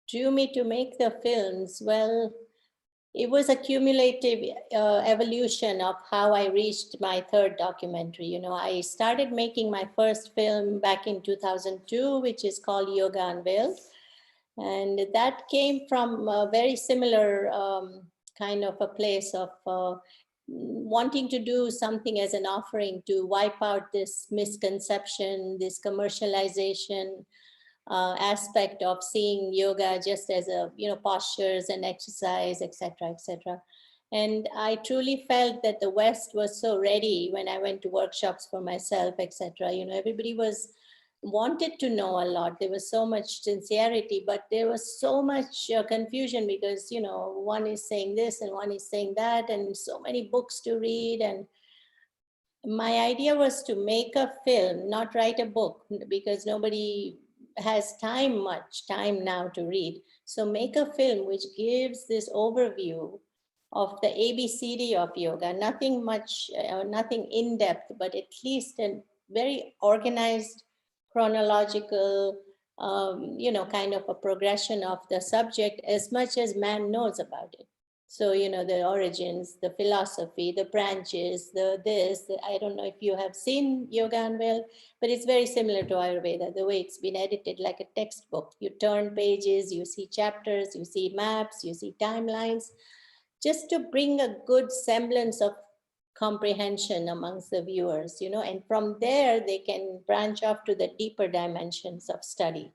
drew me to make the films? Well, it was a cumulative evolution of how I reached my third documentary. You know, I started making my first film back in 2002, which is called Yoga Unveiled. And that came from a very similar kind of a place of wanting to do something as an offering to wipe out this misconception, this commercialization aspect of seeing yoga just as a, you know, postures and exercise, etc., etc. And I truly felt that the West was so ready when I went to workshops for myself, etc. You know, everybody was wanted to know a lot. There was so much sincerity, but there was so much confusion because, you know, one is saying this and one is saying that, and so many books to read. And my idea was to make a film, not write a book, because nobody has much time now to read. So make a film which gives this overview of the ABCD of yoga, nothing much, nothing in depth, but at least a very organized, chronological, you know, kind of a progression of the subject as much as man knows about it. So, you know, the origins, the philosophy, the branches, I don't know if you have seen Yoga Unveiled, but it's very similar to Ayurveda, the way it's been edited like a textbook. You turn pages, you see chapters, you see maps, you see timelines, just to bring a good semblance of comprehension amongst the viewers, you know, and from there they can branch off to the deeper dimensions of study,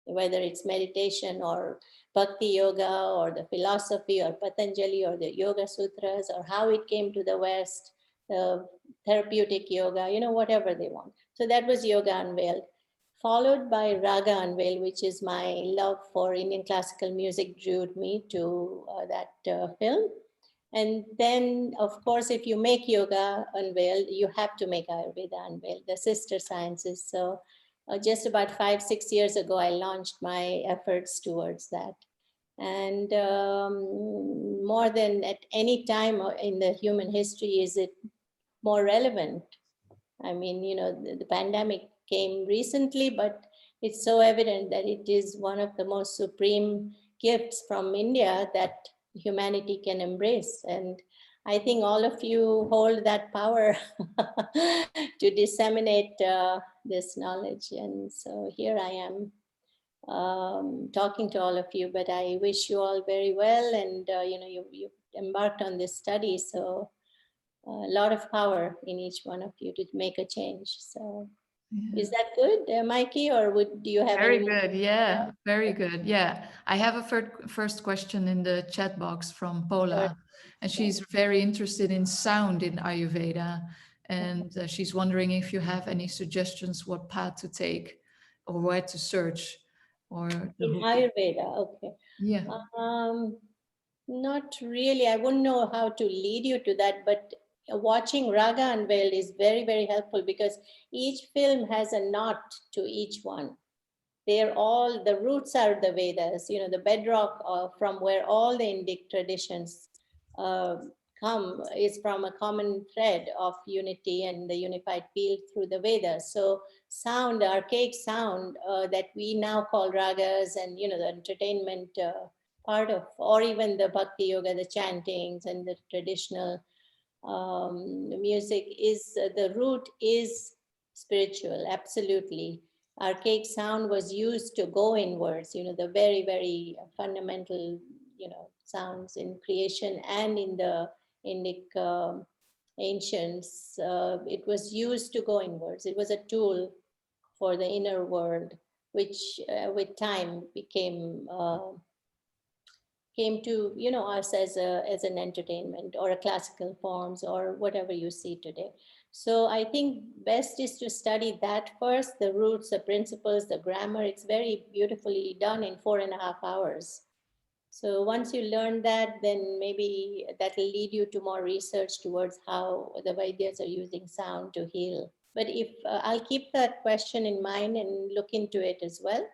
whether it's meditation or bhakti yoga or the philosophy or Patanjali or the Yoga Sutras or how it came to the West, the therapeutic yoga, you know, whatever they want. So that was Yoga Unveiled, followed by Raga Unveiled, which is my love for Indian classical music drew me to that film. And then, of course, if you make Yoga Unveiled, you have to make Ayurveda Unveiled, the sister sciences. So just about 5-6 years ago, I launched my efforts towards that. And more than at any time in the human history, is it more relevant? I mean, you know, the pandemic came recently, but it's so evident that it is one of the most supreme gifts from India that humanity can embrace. And I think all of you hold that power to disseminate this knowledge. And so here I am talking to all of you, but I wish you all very well. And, you know, you embarked on this study. So a lot of power in each one of you to make a change. So is that good, Mikey, or do you have Very any? good. Yeah, very good. Yeah. I have a first question in the chat box from Paula, and she's very interested in sound in Ayurveda. And she's wondering if you have any suggestions what path to take or where to search or In Ayurveda, okay. Yeah. Not really. I wouldn't know how to lead you to that, but watching Raga Unveiled is very, very helpful because each film has a knot to each one. They're all, the roots are the Vedas, you know, the bedrock from where all the Indic traditions uh, come is from a common thread of unity and the unified field through the Vedas. So sound, archaic sound that we now call ragas and, you know, the entertainment part of, or even the bhakti yoga, the chantings and the traditional music is, the root is spiritual, absolutely. Archaic sound was used to go inwards, you know, the very, very fundamental, you know, sounds in creation and in the Indic ancients. It was used to go inwards. It was a tool for the inner world, which with time came to, you know, us as an entertainment or a classical forms or whatever you see today. So I think best is to study that first, the roots, the principles, the grammar. It's very beautifully done in 4.5 hours. So once you learn that, then maybe that will lead you to more research towards how the Vaidyas are using sound to heal. But if I'll keep that question in mind and look into it as well,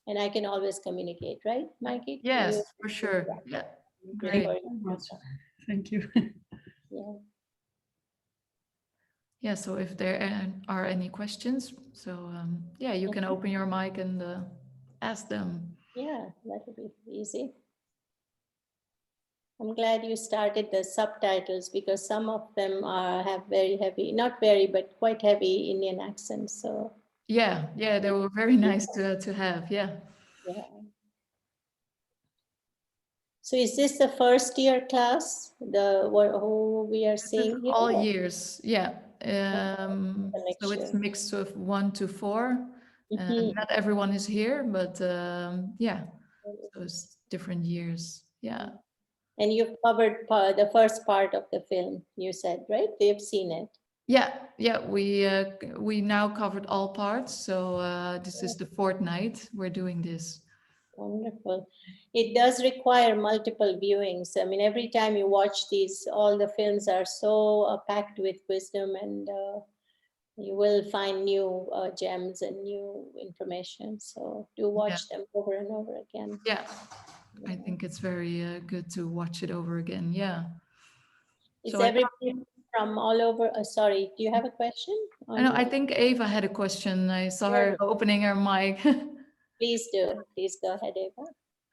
and I can always communicate, right, Mikey? Yes, for sure. Yeah. Great. Thank you. Yeah. Yeah, so if there are any questions, so yeah, you can open your mic and ask them. Yeah, that would be easy. I'm glad you started the subtitles because some of them have very heavy, not very, but quite heavy Indian accents. So Yeah, they were very nice to have. Yeah. yeah. So is this the first year class, who we are seeing here? All years, yeah. The So next it's year. mixed of 1 to 4. Mhm. Not everyone is here, but yeah, so it's different years. Yeah. And you've covered the first part of the film, you said, right? They've seen it. Yeah. We now covered all parts. So this is the fourth night we're doing this. Wonderful. It does require multiple viewings. I mean, every time you watch these, all the films are so packed with wisdom, and you will find new gems and new information. So do watch them over and over again. Yeah, I think it's very good to watch it over again. Yeah. Is So I thought, everybody from all over? Sorry, do you have a question? I know, On, I think Ava had a question. I saw her sure. opening her mic. Please do. Please go ahead, Eva.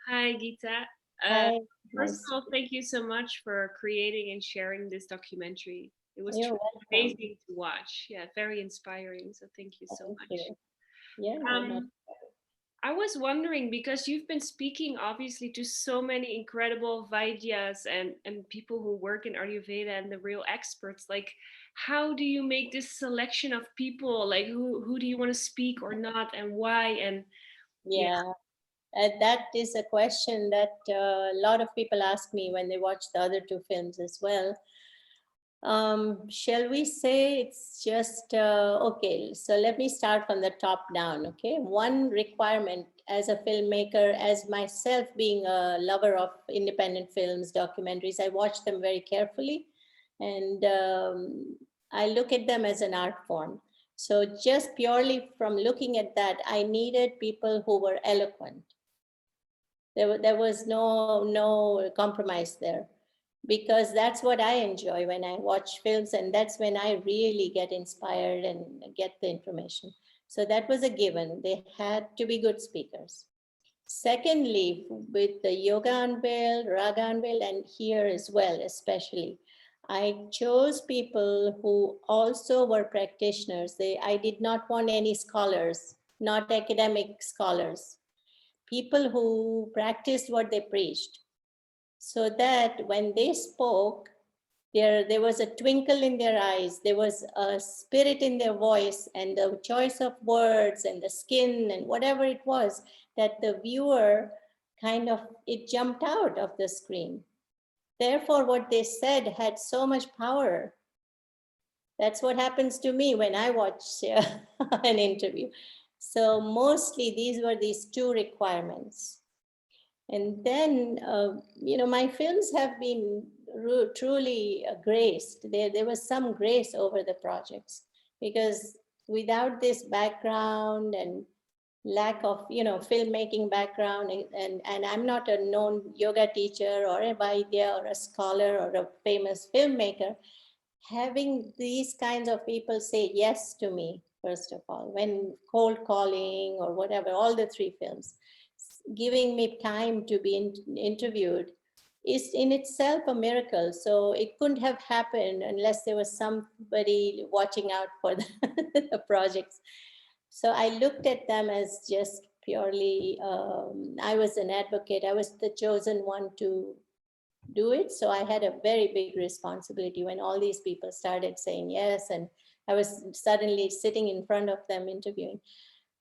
Hi, Geeta. Hi. First Nice. of all, thank you so much for creating and sharing this documentary. It was You're truly welcome. amazing to watch. Yeah, very inspiring. So thank you so Thank much. you. Yeah, you're not. Um, I was wondering because you've been speaking obviously to so many incredible Vaidyas and people who work in Ayurveda and the real experts. Like, how do you make this selection of people? Like, who do you want to speak or not, and why? And yeah. Yeah. That is a question that a lot of people ask me when they watch the other two films as well. Shall we say it's just okay? So let me start from the top down. Okay, one requirement as a filmmaker, as myself being a lover of independent films, documentaries, I watch them very carefully, and I look at them as an art form. So just purely from looking at that, I needed people who were eloquent. There was no compromise there, because that's what I enjoy when I watch films, and that's when I really get inspired and get the information. So that was a given. They had to be good speakers. Secondly, with the Yoga Unveiled, Raga Unveiled, and here as well, especially, I chose people who also were practitioners. I did not want any scholars, not academic scholars, people who practiced what they preached, so that when they spoke, there was a twinkle in their eyes, there was a spirit in their voice, and the choice of words and the skin and whatever it was, that the viewer kind of, it jumped out of the screen. Therefore, what they said had so much power. That's what happens to me when I watch an interview. So mostly these two requirements. And then, my films have been truly graced. There was some grace over the projects, because without this background and lack of, filmmaking background, and I'm not a known yoga teacher or a Vaidya or a scholar or a famous filmmaker, having these kinds of people say yes to me, first of all, when cold calling or whatever, all the three films, giving me time to be interviewed, is in itself a miracle. So it couldn't have happened unless there was somebody watching out for the projects. So I looked at them as just purely, I was an advocate, I was the chosen one to do it. So I had a very big responsibility when all these people started saying yes, and I was suddenly sitting in front of them interviewing.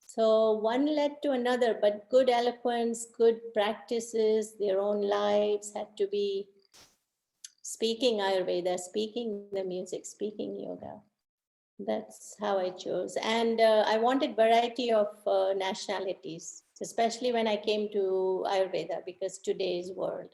So one led to another, but good eloquence, good practices, their own lives had to be speaking Ayurveda, speaking the music, speaking yoga. That's how I chose. And I wanted variety of nationalities, especially when I came to Ayurveda, because today's world,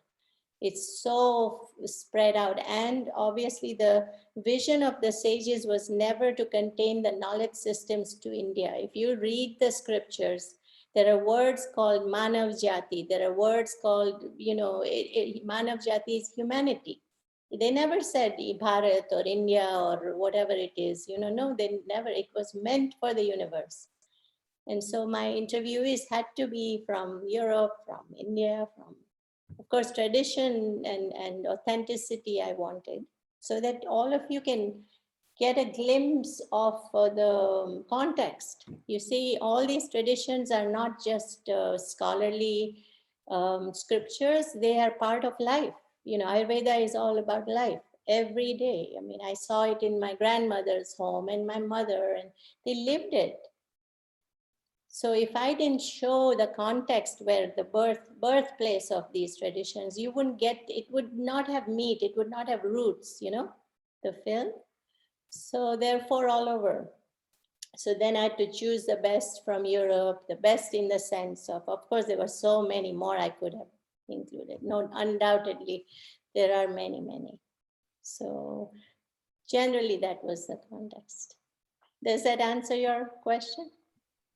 it's so spread out. And obviously the vision of the sages was never to contain the knowledge systems to India. If you read the scriptures, there are words called Manav Jati. There are words called, Manav Jati is humanity. They never said Bharat or India or whatever it is, no, they never, it was meant for the universe. And so my interviewees had to be from Europe, from India, from, of course, tradition and authenticity I wanted, so that all of you can get a glimpse of the context. You see, all these traditions are not just scholarly scriptures, they are part of life. You know, Ayurveda is all about life every day. I mean, I saw it in my grandmother's home and my mother, and they lived it. So if I didn't show the context where the birthplace of these traditions, you wouldn't get, it would not have meat, it would not have roots, you know, the film. So therefore all over. So then I had to choose the best from Europe, the best in the sense of course, there were so many more I could have included. No, undoubtedly, there are many, many. So generally that was the context. Does that answer your question?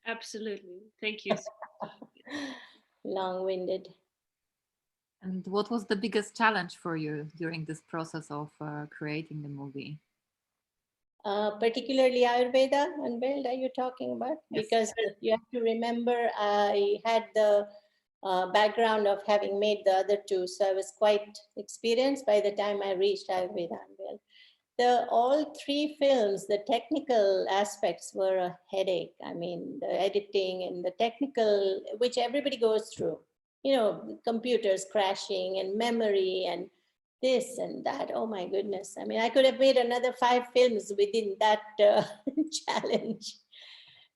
Absolutely. Thank you. Long-winded. And what was the biggest challenge for you during this process of creating the movie? Particularly Ayurveda Unveiled, are you talking about? Yes. Because you have to remember, I had the background of having made the other two, so I was quite experienced by the time I reached Ayurveda Unveiled. All three films, the technical aspects were a headache. I mean, the editing and the technical, which everybody goes through, you know, computers crashing and memory and this and that. Oh my goodness. I mean, I could have made another 5 films within that challenge.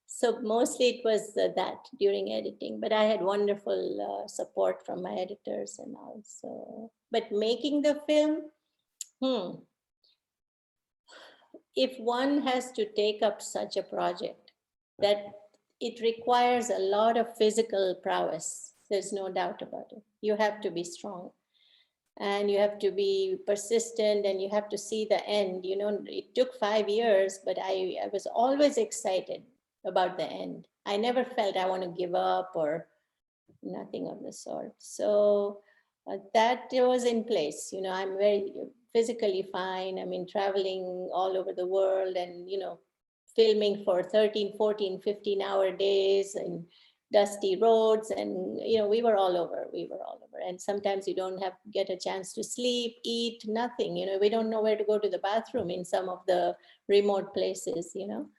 So mostly it was that during editing, but I had wonderful support from my editors and all. So, but making the film, if one has to take up such a project, that it requires a lot of physical prowess. There's no doubt about it. You have to be strong and you have to be persistent and you have to see the end. You know, it took 5 years, but I was always excited about the end. I never felt I want to give up or nothing of the sort. So that was in place. You know, I'm very physically fine. I mean, traveling all over the world and, you know, filming for 13, 14, 15-hour days and dusty roads. And, you know, we were all over. And sometimes you don't get a chance to sleep, eat, nothing. You know, we don't know where to go to the bathroom in some of the remote places, you know.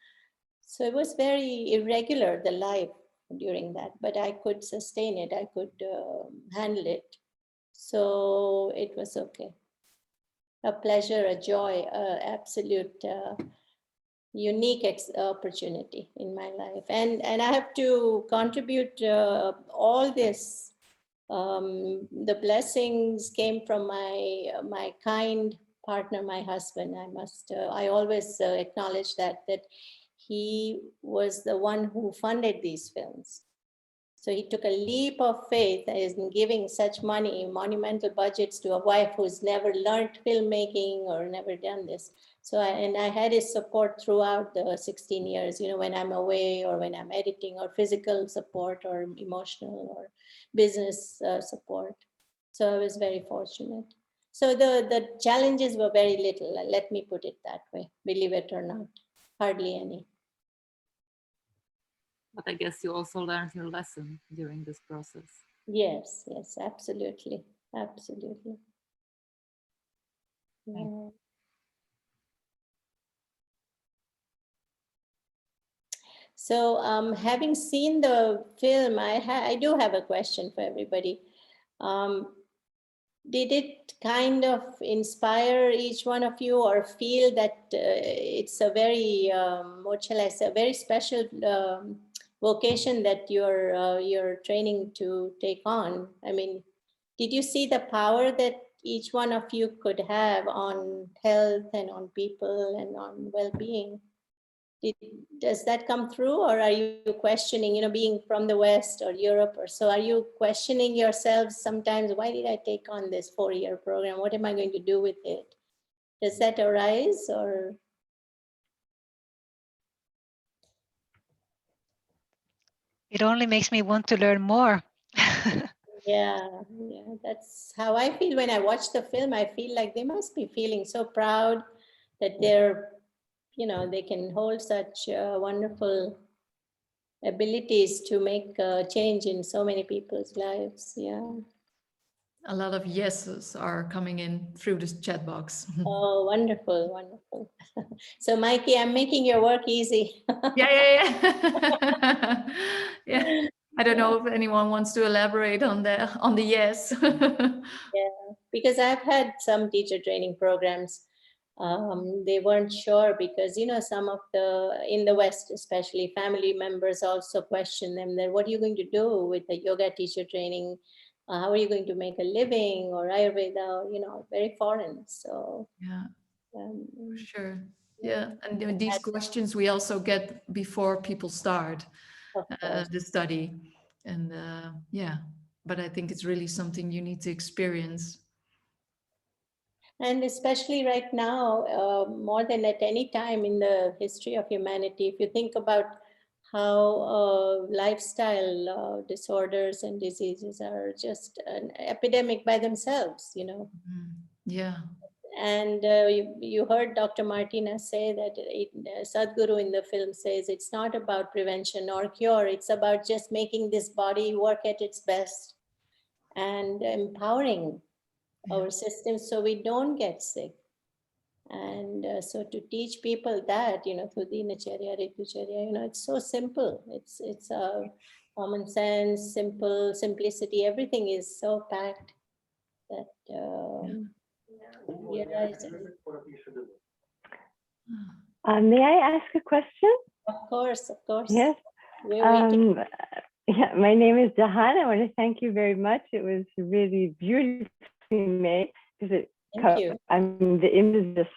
So it was very irregular, the life during that, but I could sustain it. I could handle it. So it was okay. A pleasure, a joy, absolute unique opportunity in my life. And I have to contribute all this. The blessings came from my kind partner, my husband. I always acknowledge that he was the one who funded these films. So he took a leap of faith in giving such money, monumental budgets to a wife who's never learned filmmaking or never done this. So I had his support throughout the 16 years, you know, when I'm away or when I'm editing, or physical support or emotional or business support. So I was very fortunate. So the challenges were very little, let me put it that way, believe it or not, hardly any. But I guess you also learned your lesson during this process. Yes, absolutely. Absolutely. Yeah. So having seen the film, I do have a question for everybody. Did it kind of inspire each one of you, or feel that it's a very, what shall I say, a very special vocation that you're training to take on? I mean, did you see the power that each one of you could have on health and on people and on well-being? Does that come through, or are you questioning, you know, being from the West or Europe or so, are you questioning yourselves sometimes, why did I take on this 4-year program? What am I going to do with it? Does that arise, or? It only makes me want to learn more. Yeah, that's how I feel when I watch the film. I feel like they must be feeling so proud that they're, you know, they can hold such wonderful abilities to make a change in so many people's lives. Yeah. A lot of yeses are coming in through this chat box. Oh, wonderful, wonderful. So, Mikey, I'm making your work easy. Yeah. Yeah. I don't know if anyone wants to elaborate on the yes. Yeah, because I've had some teacher training programs. They weren't sure because, some of in the West, especially family members also question them that what are you going to do with the yoga teacher training? How are you going to make a living, or Ayurveda, or, very foreign. So, Yeah, um, for sure. yeah, Yeah, and these questions we also get before people start of course. the study. And yeah, but I think it's really something you need to experience. And especially right now, more than at any time in the history of humanity, if you think about how lifestyle disorders and diseases are just an epidemic by themselves. Mhm. Yeah. And you heard Dr. Martina say that Sadhguru in the film says it's not about prevention or cure, it's about just making this body work at its best and empowering our systems so we don't get sick. And so to teach people that, through Dinacharya, Ritucharya, it's so simple. It's common sense, simple, simplicity. Everything is so packed that realize. May I ask a question? Of course, of course. Yes. We're waiting. Yeah, my name is Jahan. I want to thank you very much. It was really beautifully made because Thank you. I mean, the image is just,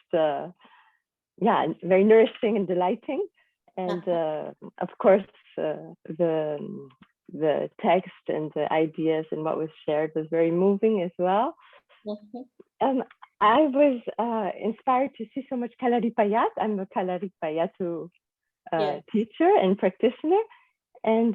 yeah, very nourishing and delighting. And of course, the text and the ideas and what was shared was very moving as well. Mhm. I was inspired to see so much Kalaripayat. I'm a Kalaripayatu teacher and practitioner. And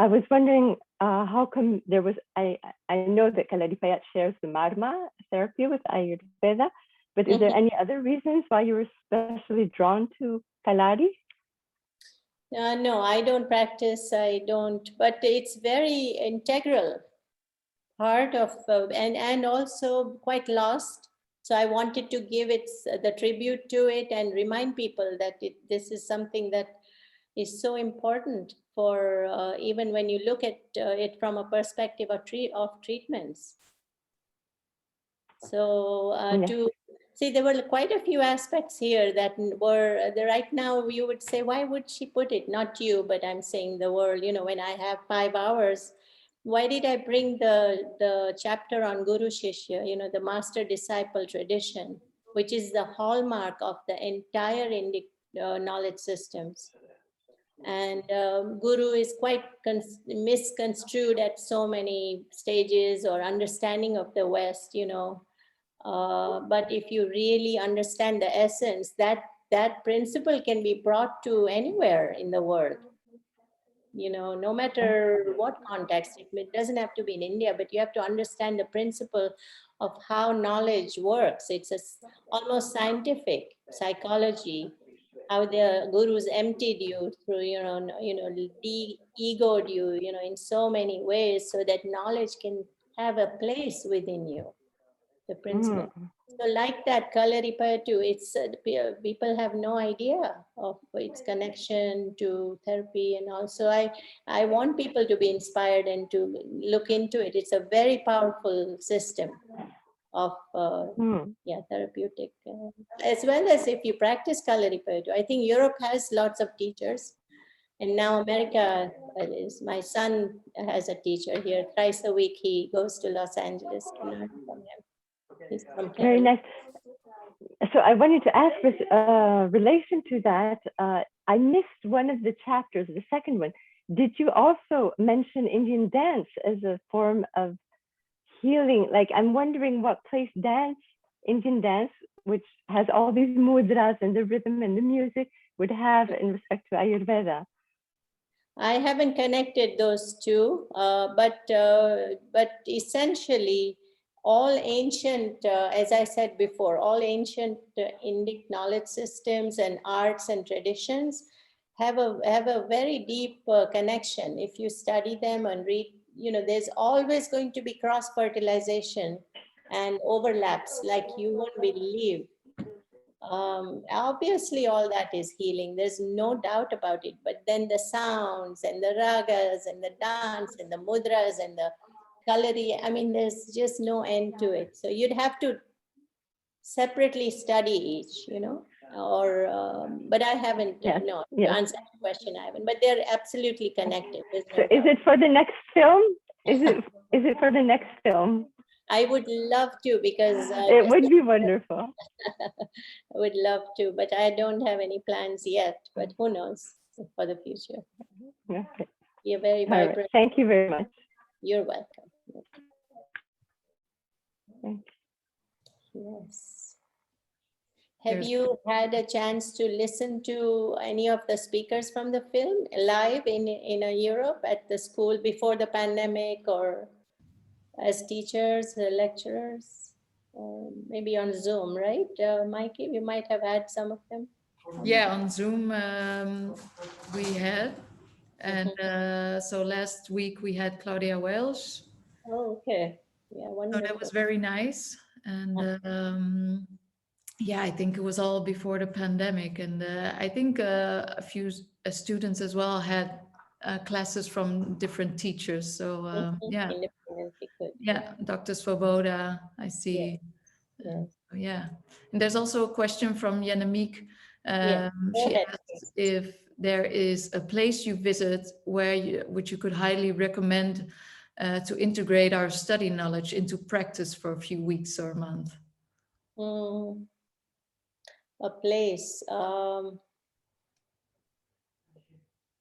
I was wondering how come there was, I know that Kalaripayat shares the Magma Therapy with Ayurveda, but is there any other reasons why you were especially drawn to Kalari? No, I don't practice. I don't, but it's very integral part of, and also quite lost. So I wanted to give it the tribute to it and remind people that this is something that is so important for even when you look at it from a perspective of treatments. So to see, there were quite a few aspects here that were right now you would say, why would she put it? Not you, but I'm saying the world. When I have 5 hours, why did I bring the chapter on Guru Shishya? The master disciple tradition, which is the hallmark of the entire Indic knowledge systems. And Guru is quite misconstrued at so many stages or understanding of the West. But if you really understand the essence, that principle can be brought to anywhere in the world. No matter what context, it doesn't have to be in India, but you have to understand the principle of how knowledge works. It's almost scientific psychology, how the gurus emptied you through, de-egoed you, in so many ways so that knowledge can have a place within you, the principle. So like that Kalaripayattu, it's people have no idea of its connection to therapy, and also I want people to be inspired and to look into it. It's a very powerful system of therapeutic, as well as if you practice Kalaripayattu. I think Europe has lots of teachers, and now America is. My son has a teacher here. Thrice a week he goes to Los Angeles to learn from him. He's from Very nice. So I wanted to ask with relation to that, I missed one of the chapters, the second one. Did you also mention Indian dance as a form of healing? Like, I'm wondering what place Indian dance, which has all these mudras and the rhythm and the music, would have in respect to Ayurveda. I haven't connected those two, but essentially all ancient, as I said before, all ancient Indic knowledge systems and arts and traditions have a very deep connection. If you study them and read, there's always going to be cross fertilization and overlaps like you won't believe. Obviously all that is healing, there's no doubt about it, but then the sounds and the ragas and the dance and the mudras and the kalari, I mean, there's just no end to it. So you'd have to separately study each, or but I haven't, Yes, no, to yes. answer the question, I haven't, but they're absolutely connected. There's no So is doubt. it for the next film? Is it for the next film? I would love to, because It would be wonderful. I would love to, but I don't have any plans yet, but who knows for the future. Okay. You're very All right. vibrant. Thank you very much. You're welcome. Thank Yes. Have There's- you had a chance to listen to any of the speakers from the film live in Europe at the school before the pandemic, or as teachers, lecturers, maybe on Zoom, right? Mikey, we might have had some of them. Yeah, on Zoom we had. And so last week we had Claudia Welsh. Oh, okay. Yeah, So wonderful. that was very nice. And yeah, I think it was all before the pandemic. And I think a few students as well had classes from different teachers. So yeah, Independently good. yeah, Dr. Svoboda, I see. Yes. Yeah, and there's also a question from Yanamik. Yes, go She ahead, asks if there is a place you visit which you could highly recommend to integrate our study knowledge into practice for a few weeks or a month. A place.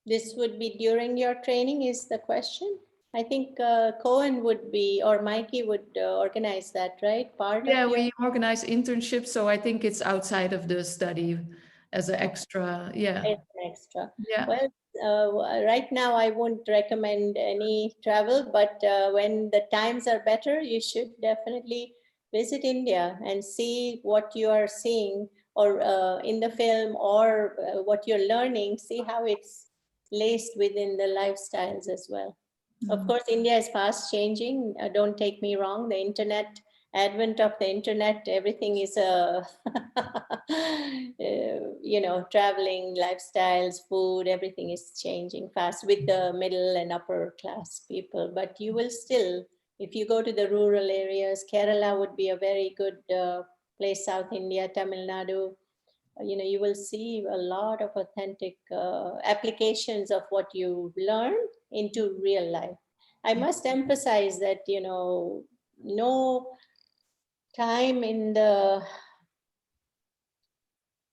This would be during your training, is the question? I think Cohen would be, or Mikey would organize that, right? Yeah, of your we organize internships, so I think it's outside of the study as an extra. Yeah, It's an extra. yeah. Well, right now I wouldn't recommend any travel, but when the times are better, you should definitely visit India and see what you are seeing, or in the film, or what you're learning, see how it's laced within the lifestyles as well. Of course, India is fast changing. Don't take me wrong. The internet, advent of the internet, everything is traveling, lifestyles, food, everything is changing fast with the middle and upper class people. But you will still, if you go to the rural areas, Kerala would be a very good place, South India, Tamil Nadu, you will see a lot of authentic applications of what you learn into real life. I must emphasize that, no time in the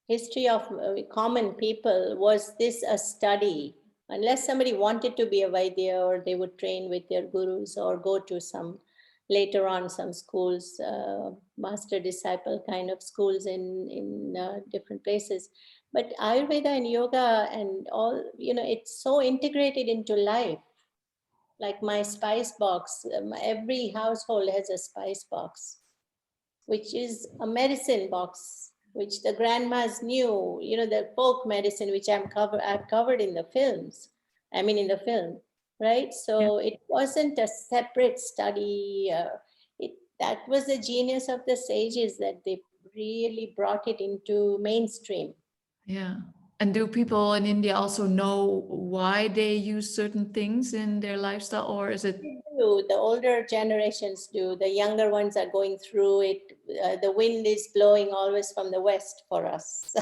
history of common people was this a study, unless somebody wanted to be a Vaidya, or they would train with their gurus or go to some later on some schools, master disciple kind of schools in different places. But Ayurveda and yoga and all, it's so integrated into life. Like my spice box, every household has a spice box, which is a medicine box, which the grandmas knew, the folk medicine, which I've covered in the films. I mean, in the film, right? So it wasn't a separate study. That was the genius of the sages, that they really brought it into mainstream. Yeah. And do people in India also know why they use certain things in their lifestyle, or is it? The older generations do. The younger ones are going through it. The wind is blowing always from the west for us.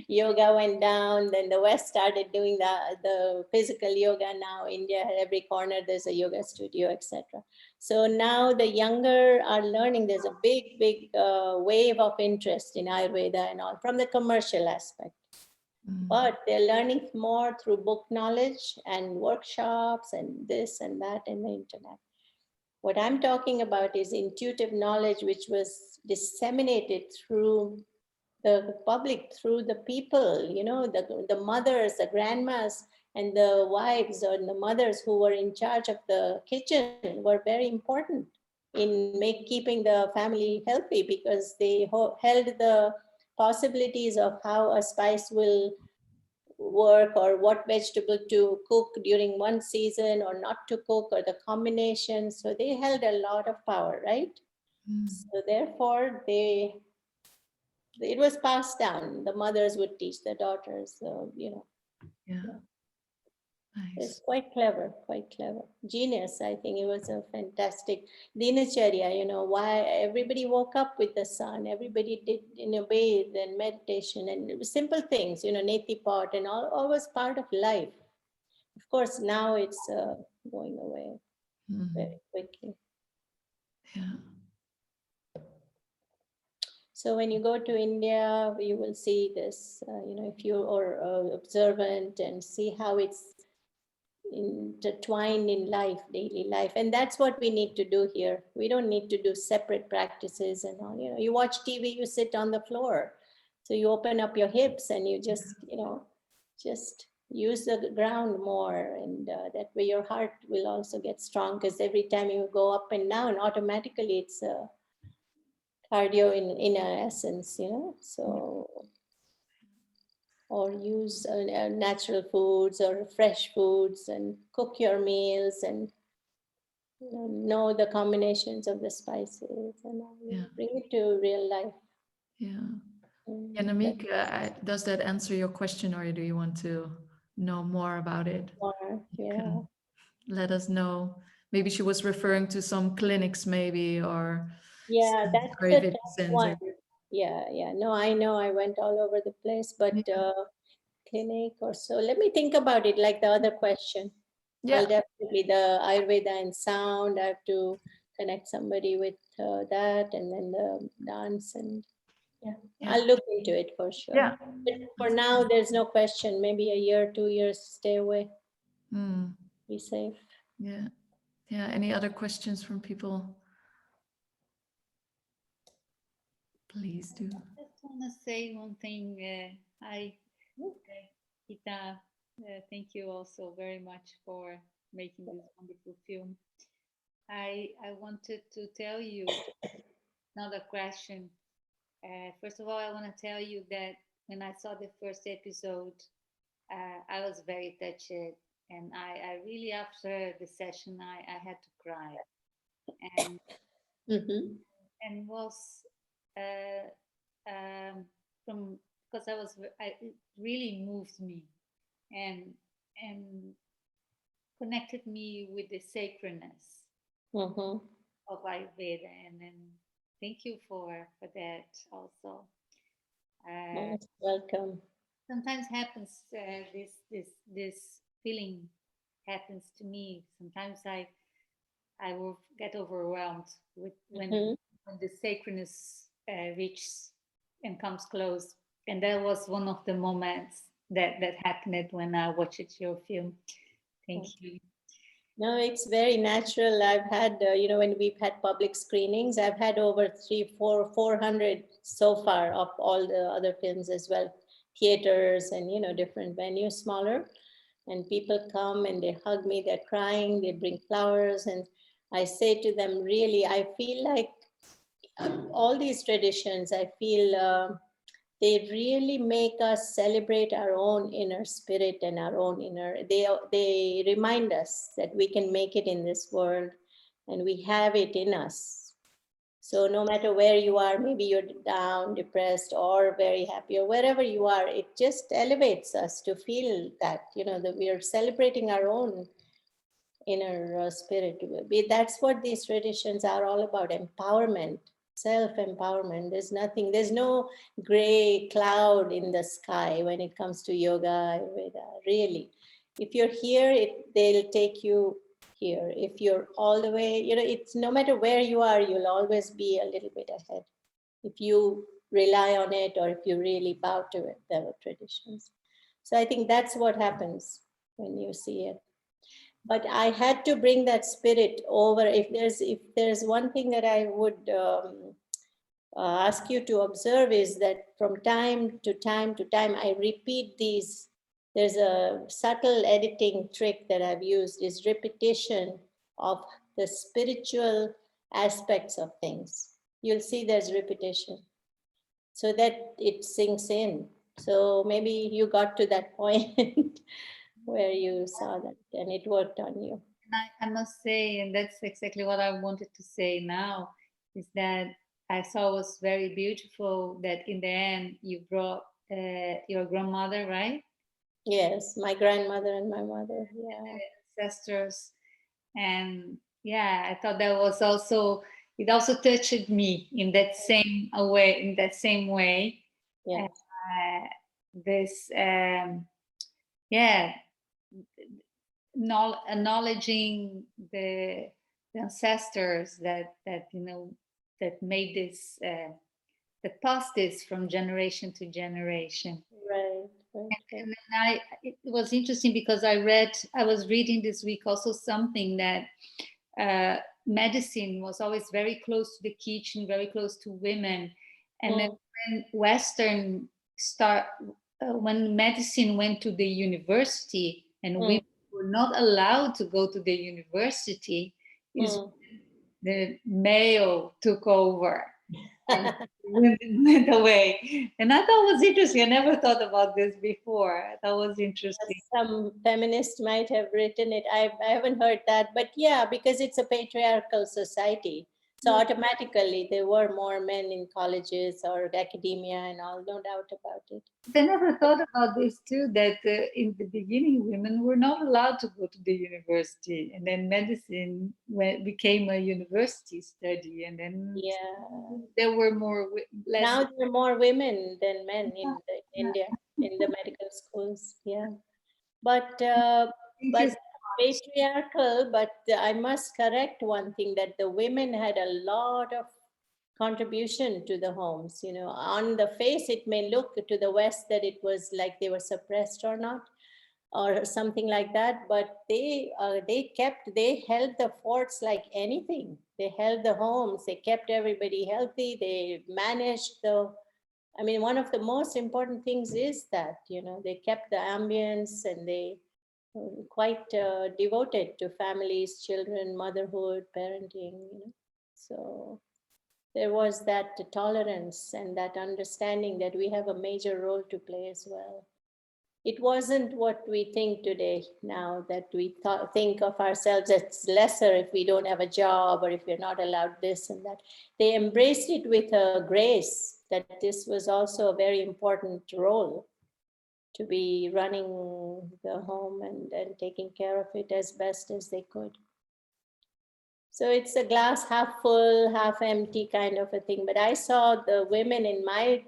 Yoga went down, then the west started doing the physical yoga. Now India, every corner there's a yoga studio, etc. So now the younger are learning. There's a big wave of interest in Ayurveda and all, from the commercial aspect. But they're learning more through book knowledge and workshops and this and that and the internet. What I'm talking about is intuitive knowledge, which was disseminated through the public, through the people, the mothers, the grandmas, and the wives or the mothers who were in charge of the kitchen were very important in keeping the family healthy, because they held the possibilities of how a spice will work or what vegetable to cook during one season or not to cook, or the combination. So they held a lot of power, right? Mm. So therefore it was passed down. The mothers would teach the daughters. So, Yeah. yeah. Nice. It's quite clever, quite clever. Genius. I think it was a fantastic dinacharya, why everybody woke up with the sun, everybody did, bathe and meditation, and it was simple things, neti pot and all was part of life. Of course, now it's going away very quickly. Yeah. So when you go to India, you will see this, if you are observant and see how it's intertwined in life, daily life. And that's what we need to do here. We don't need to do separate practices and all. You watch TV, you sit on the floor. So you open up your hips and you just, just use the ground more. And that way your heart will also get strong, because every time you go up and down, automatically it's cardio in essence, so, or use natural foods or fresh foods and cook your meals and know the combinations of the spices and all. Yeah. Bring it to real life. Yeah. Mm, Yeah, Namik, does that answer your question, or do you want to know more about it? more, You yeah. can let us know. Maybe she was referring to some clinics, maybe, or Yeah, some that's the Ayurvedic top center. one. Yeah. No, I know I went all over the place, but clinic or so. Let me think about it, like the other question. I'll Yeah. definitely, the Ayurveda and sound, I have to connect somebody with that, and then the dance, and yeah, I'll look into it for sure. Yeah. But for now, there's no question. Maybe a year, 2 years, stay away, be safe. Yeah. Yeah. Any other questions from people? Please do. I just want to say one thing. Gita, thank you also very much for making this wonderful film. I wanted to tell you another question. First of all, I want to tell you that when I saw the first episode, I was very touched, and I really, after the session, I had to cry, and was from because it really moved me, and connected me with the sacredness of Ayurveda, and then thank you for that also. Most welcome. Sometimes happens this feeling happens to me. Sometimes I will get overwhelmed with when the sacredness reaches and comes close, and that was one of the moments that happened when I watched your film. Thank you. No, it's very natural. I've had, when we've had public screenings, I've had over 400 so far of all the other films as well, theaters and, different venues, smaller. And people come and they hug me, they're crying, they bring flowers. And I say to them, really, I feel like all these traditions, I feel they really make us celebrate our own inner spirit and our own inner, they remind us that we can make it in this world and we have it in us. So no matter where you are, maybe you're down, depressed, or very happy, or wherever you are, it just elevates us to feel that, that we are celebrating our own inner spirit. That's what these traditions are all about, empowerment, self-empowerment. There's no gray cloud in the sky when it comes to yoga, Ayurveda, really. If you're here, they'll take you here. If you're all the way, it's no matter where you are, you'll always be a little bit ahead if you rely on it or if you really bow to it, the traditions. So I think that's what happens when you see it. But I had to bring that spirit over. If there's one thing that I would ask you to observe is that from time to time to time, I repeat these. There's a subtle editing trick that I've used, is repetition of the spiritual aspects of things. You'll see there's repetition so that it sinks in. So maybe you got to that point where you saw that and it worked on you. I must say, and that's exactly what I wanted to say now, is that I saw was very beautiful that in the end you brought your grandmother, right? Yes, my grandmother and my mother. Yeah. Ancestors. And yeah, I thought that was also, it also touched me in that same way. Yes. This, yeah, acknowledging the ancestors that that made this that passed this from generation to generation. Right. Right. And it was interesting because I was reading this week also something that medicine was always very close to the kitchen, very close to women, and then when Western when medicine went to the university and women were not allowed to go to the university, is the male took over and went away. And I thought it was interesting. I never thought about this before. I thought it was interesting. Some feminists might have written it. I haven't heard that, but yeah, because it's a patriarchal society. So automatically there were more men in colleges or academia and all, no doubt about it. I never thought about this too, that in the beginning women were not allowed to go to the university, and then medicine became a university study, and then there were now there are more women than men in India in the medical schools. Yeah, but patriarchal. But I must correct one thing, that the women had a lot of contribution to the homes. You know, on the face it may look to the West that it was like they were suppressed or not, or something like that, but they held the forts like anything. They held the homes, they kept everybody healthy, they managed I mean, one of the most important things is that, you know, they kept the ambience, and they were quite devoted to families, children, motherhood, parenting, you know. So there was that tolerance and that understanding that we have a major role to play as well. It wasn't what we think today now, that we think of ourselves as lesser if we don't have a job or if we're not allowed this and that. They embraced it with a grace that this was also a very important role, to be running the home and taking care of it as best as they could. So it's a glass half full, half empty kind of a thing. But I saw the women in my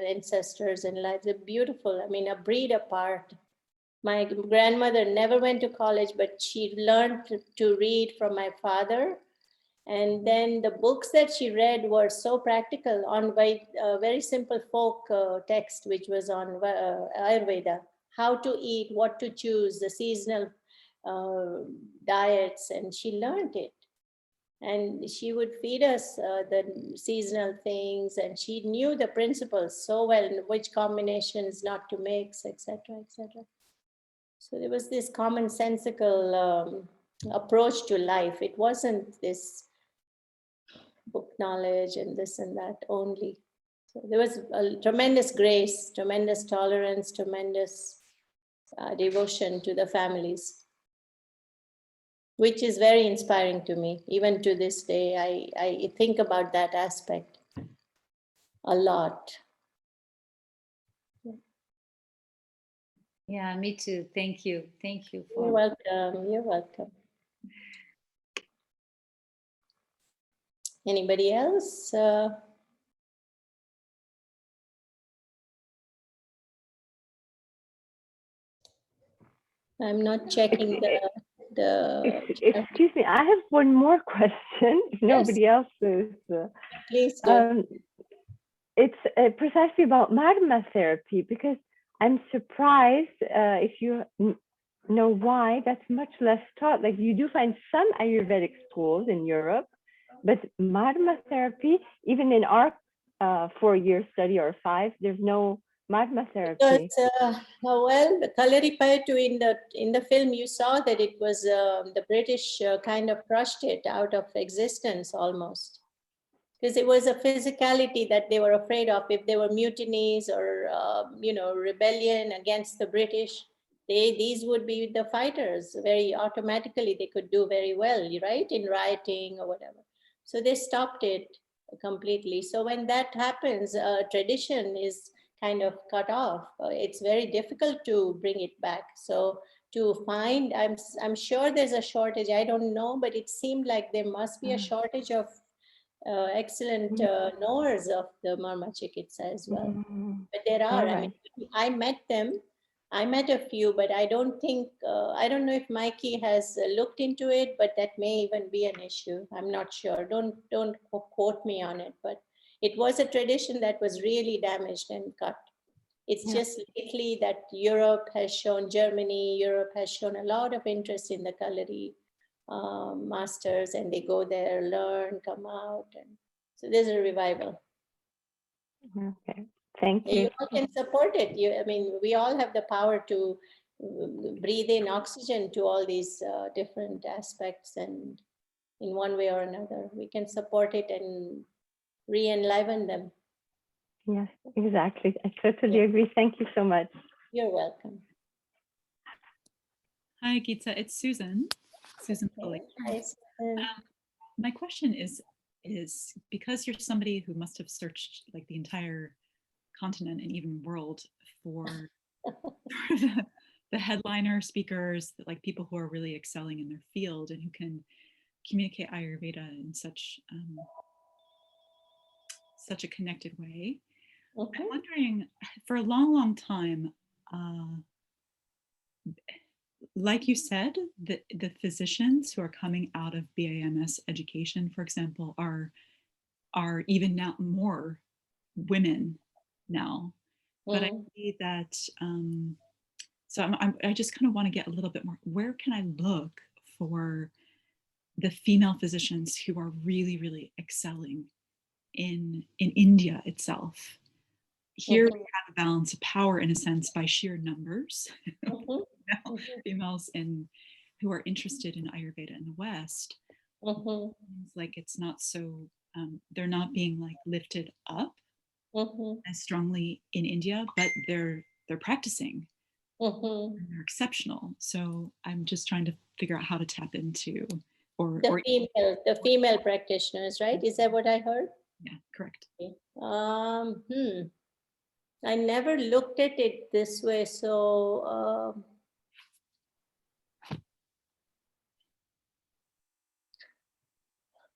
ancestors and lives, they're beautiful. I mean, a breed apart. My grandmother never went to college, but she learned to read from my father. And then the books that she read were so practical, on very simple folk text, which was on Ayurveda, how to eat, what to choose, the seasonal diets, and she learned it. And she would feed us the seasonal things, and she knew the principles so well, which combinations not to mix, etc., etc. So there was this commonsensical approach to life. It wasn't this book knowledge and this and that only. So there was a tremendous grace, tremendous tolerance, tremendous devotion to the families, which is very inspiring to me. Even to this day, I think about that aspect a lot. Yeah, me too. Thank you. Thank you. You're welcome. You're welcome. Anybody else? I'm not checking the. Excuse me, I have one more question. If nobody else is. Please do. It's precisely about magma therapy, because I'm surprised if you know why that's much less taught. Like, you do find some Ayurvedic schools in Europe, but magma therapy, even in our 4-year study or 5, there's no magma therapy. Because, well, the Kalaripayattu in the film, you saw that it was the British kind of crushed it out of existence almost. because it was a physicality that they were afraid of. If there were mutinies or rebellion against the British, these would be the fighters. Very automatically they could do very well, right, in rioting or whatever. So they stopped it completely. So when that happens, tradition is kind of cut off. It's very difficult to bring it back. So to find, I'm sure there's a shortage. I don't know, but it seemed like there must be a shortage of excellent knowers of the Marma Chikitsa as well. But there are, I mean, I met them. I met a few, but I don't think, I don't know if Mikey has looked into it, but that may even be an issue. I'm not sure. Don't quote me on it, but it was a tradition that was really damaged and cut. It's just lately that Europe has shown, Europe has shown a lot of interest in the Kalari masters, and they go there, learn, come out. And so there's a revival. Okay, thank You you. all can support it. I mean, we all have the power to breathe in oxygen to all these different aspects, and in one way or another, we can support it and re-enliven them. Yes, exactly. I totally agree. Thank you so much. You're welcome. Hi, Geeta. It's Susan. Susan Foley. Hi, Susan. My question is because you're somebody who must have searched like the entire continent and even world for the headliner speakers, like people who are really excelling in their field and who can communicate Ayurveda in such a connected way. I'm wondering, for a long, long time, like you said, the physicians who are coming out of BAMS education, for example, are even now more women now. But I see that, so I just kind of want to get a little bit more, where can I look for the female physicians who are really, really excelling in India itself? Here we have a balance of power in a sense by sheer numbers. Females who are interested in Ayurveda in the West. Like it's not so, they're not being like lifted up as strongly in India, but they're practicing. And they're exceptional. So I'm just trying to figure out how to tap into the female practitioners, right? Is that what I heard? Yeah, correct. I never looked at it this way. So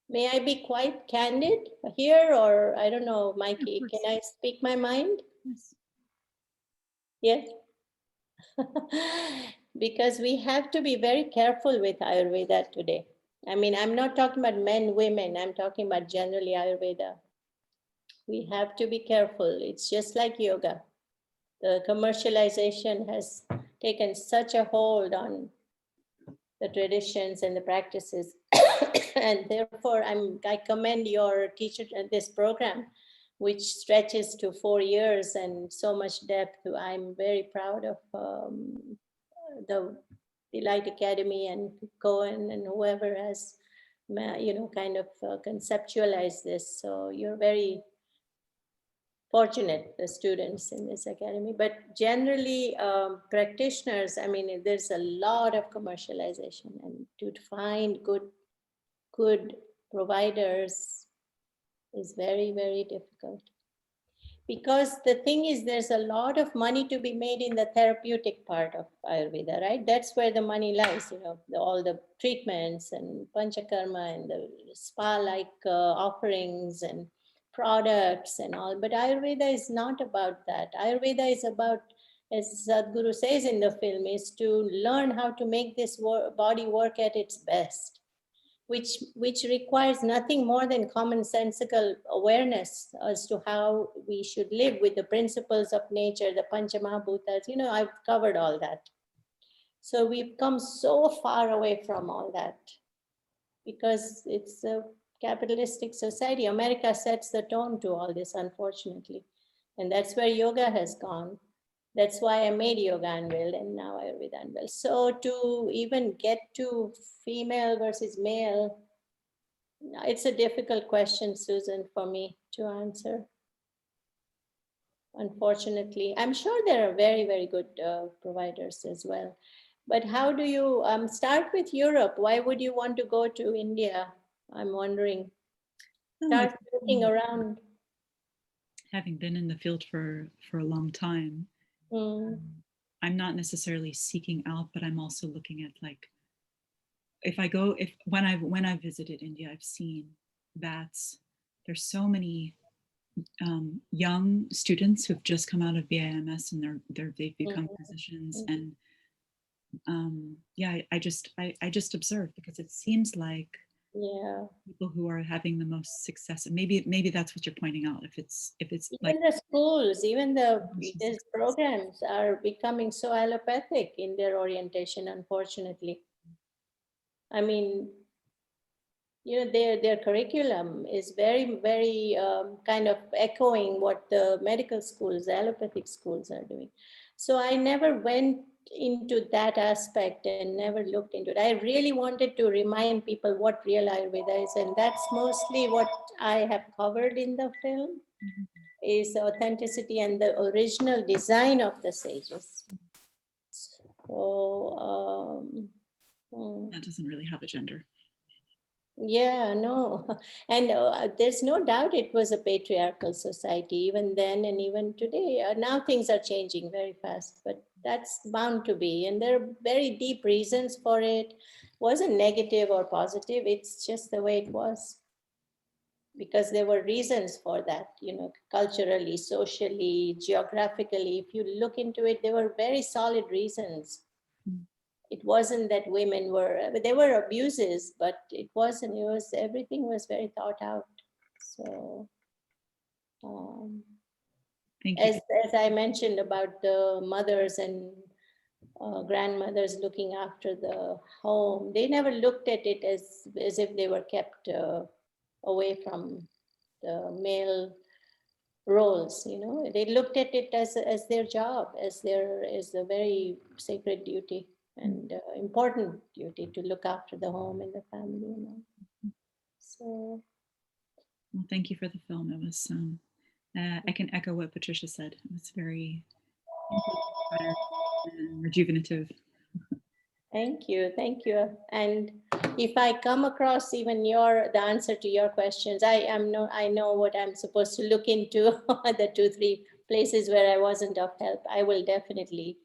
may I be quite candid here, or I don't know, Mikey, can I speak my mind? Yes. Because we have to be very careful with Ayurveda today. I mean, I'm not talking about men, women, I'm talking about generally Ayurveda. We have to be careful. It's just like yoga. The commercialization has taken such a hold on the traditions and the practices. And therefore, I commend your teacher and this program, which stretches to 4 years and so much depth. I'm very proud of the Light Academy and Cohen and whoever has, kind of conceptualized this. So you're very fortunate, the students in this academy. But generally, practitioners, I mean, there's a lot of commercialization, and to find good providers is very, very difficult. Because the thing is, there's a lot of money to be made in the therapeutic part of Ayurveda, right? That's where the money lies, all the treatments and panchakarma and the spa-like offerings and products and all. But Ayurveda is not about that. Ayurveda is about, as Sadhguru says in the film, is to learn how to make this body work at its best. Which requires nothing more than commonsensical awareness as to how we should live with the principles of nature, the Panchamahabhutas. I've covered all that. So we've come so far away from all that because it's a capitalistic society. America sets the tone to all this, unfortunately. And that's where yoga has gone. That's why I made Yoga Unveiled and now Ayurveda Unveiled. So to even get to female versus male, It's a difficult question, Susan, for me to answer. Unfortunately, I'm sure there are very, very good providers as well. But how do you start with Europe? Why would you want to go to India? I'm wondering. Start looking around. Having been in the field for a long time, I'm not necessarily seeking out, but I'm also looking at like, when I've visited India, I've seen that there's so many young students who've just come out of BIMS and they've become physicians, and yeah, I just observe, because it seems like people who are having the most success, and maybe that's what you're pointing out. If it's even like the schools, even these programs are becoming so allopathic in their orientation, unfortunately. I mean, their curriculum is very, very kind of echoing what the medical schools, the allopathic schools are doing. So I never went into that aspect and never looked into it. I really wanted to remind people what real Ayurveda is, and that's mostly what I have covered in the film, is authenticity and the original design of the sages. So that doesn't really have a gender. Yeah, no. And there's no doubt it was a patriarchal society, even then and even today. Now things are changing very fast, but that's bound to be. And there are very deep reasons for it. Wasn't negative or positive, it's just the way it was. Because there were reasons for that, culturally, socially, geographically. If you look into it, there were very solid reasons. It wasn't that women were, there were abuses, but it wasn't, everything was very thought out. So, Thank you. as I mentioned about the mothers and grandmothers looking after the home, they never looked at it as if they were kept away from the male roles. They looked at it as their job, as a very sacred duty and important duty to look after the home and the family. So Well, thank you for the film. It was I can echo what Patricia said. It was very rejuvenative. thank you. And if I come across even the answer to your questions, I know what I'm supposed to look into. The 2-3 places where I wasn't of help, I will definitely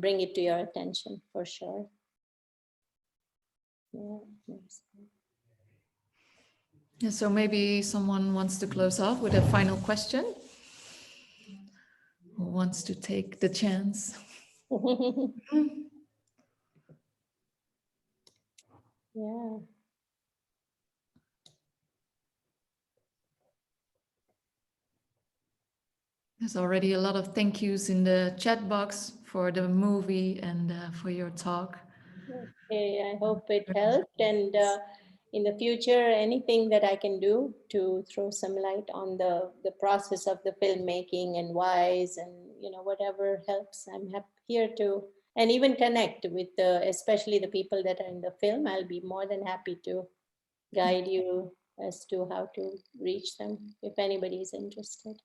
bring it to your attention for sure. Yeah, so maybe someone wants to close off with a final question. Who wants to take the chance? Yeah. There's already a lot of thank yous in the chat box for the movie and for your talk. Okay, I hope it helped. And in the future, anything that I can do to throw some light on the process of the filmmaking and whys and whatever helps, I'm here to, and even connect with especially the people that are in the film. I'll be more than happy to guide you as to how to reach them if anybody is interested.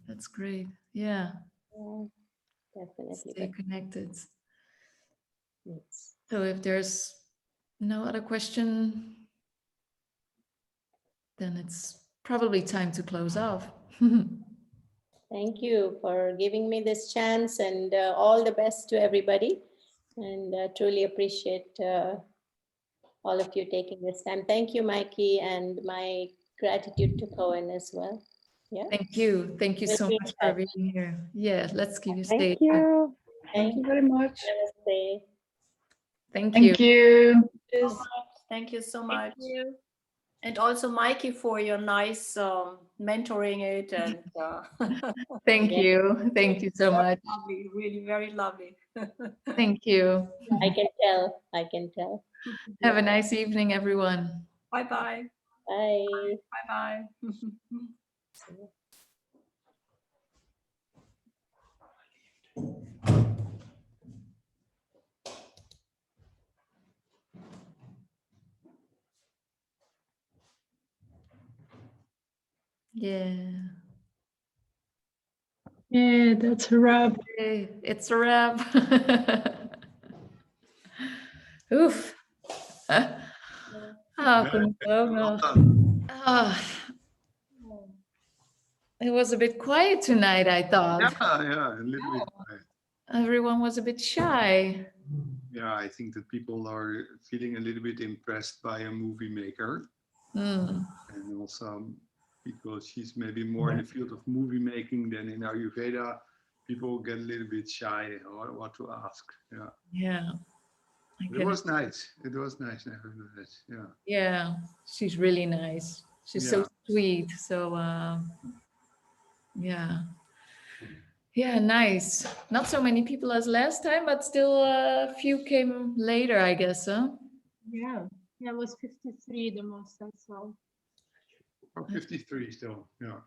That's great. Yeah. Yeah, definitely. Stay connected. Yes. So if there's no other question, then it's probably time to close off. Thank you for giving me this chance, and all the best to everybody. And truly appreciate all of you taking this time. Thank you, Mikey, and my gratitude to Cohen as well. Yeah. Thank you. Thank you We'll so be in much for touch. being here. Yeah, let's keep you Thank stay. you. Thank you very much. Namaste. Thank you. Thank you. Thank you so much. Thank you. And also Mikey for your nice mentoring it and Thank you. Thank you so much. lovely, really very lovely. Thank you. I can tell. I can tell. Have a nice evening, everyone. Bye-bye. Bye. Bye-bye. Yeah. Yeah, that's a wrap. Okay, it's a wrap. Oof. Ah, kon ik ook Well nog. done. Ah, it was a bit quiet tonight, I thought. Yeah, a little bit. Everyone was a bit shy. Yeah, I think that people are feeling a little bit impressed by a movie maker. Mm. And also because she's maybe more in the field of movie making than in Ayurveda, people get a little bit shy or what to ask. Yeah. Yeah. It was nice. It was nice, nevertheless. Yeah. Yeah, she's really nice. She's so Yeah. sweet. So yeah. Yeah, nice. Not so many people as last time, but still a few came later, I guess, huh? Yeah, it was 53 the most I saw. Or 53 still. Yeah.